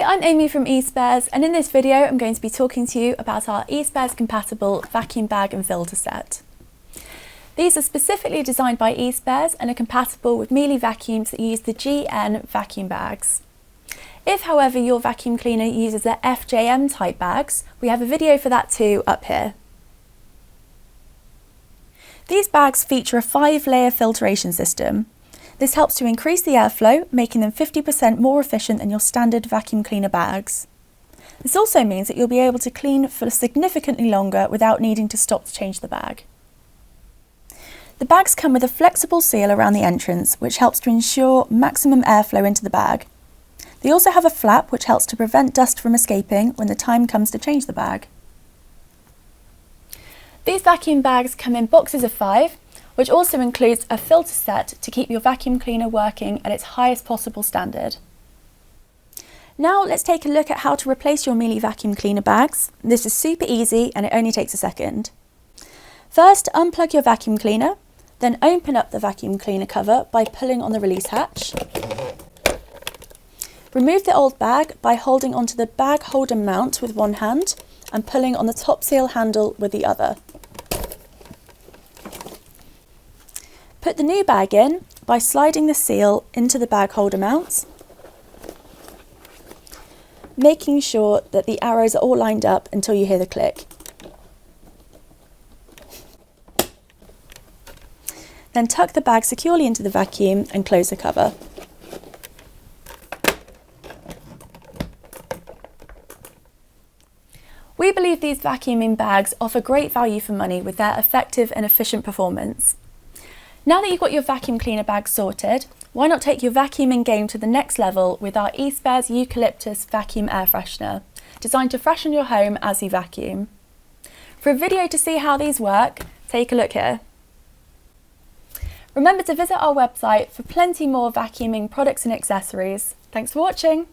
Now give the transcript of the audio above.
I'm Amy from eSpares, and in this video I'm going to be talking to you about our eSpares compatible vacuum bag and filter set. These are specifically designed by eSpares and are compatible with Miele vacuums that use the GN vacuum bags. If, however, your vacuum cleaner uses the FJM type bags, we have a video for that too up here. These bags feature a 5-layer filtration system. This helps to increase the airflow, making them 50% more efficient than your standard vacuum cleaner bags. This also means that you'll be able to clean for significantly longer without needing to stop to change the bag. The bags come with a flexible seal around the entrance, which helps to ensure maximum airflow into the bag. They also have a flap which helps to prevent dust from escaping when the time comes to change the bag. These vacuum bags come in boxes of 5, which also includes a filter set to keep your vacuum cleaner working at its highest possible standard. Now let's take a look at how to replace your Miele vacuum cleaner bags. This is super easy and it only takes a second. First, unplug your vacuum cleaner, then open up the vacuum cleaner cover by pulling on the release hatch. Remove the old bag by holding onto the bag holder mount with one hand and pulling on the top seal handle with the other. Put the new bag in by sliding the seal into the bag holder mount, making sure that the arrows are all lined up until you hear the click. Then tuck the bag securely into the vacuum and close the cover. We believe these vacuuming bags offer great value for money with their effective and efficient performance. Now that you've got your vacuum cleaner bag sorted, why not take your vacuuming game to the next level with our eSpares Eucalyptus Vacuum Air Freshener, designed to freshen your home as you vacuum. For a video to see how these work, take a look here. Remember to visit our website for plenty more vacuuming products and accessories. Thanks for watching.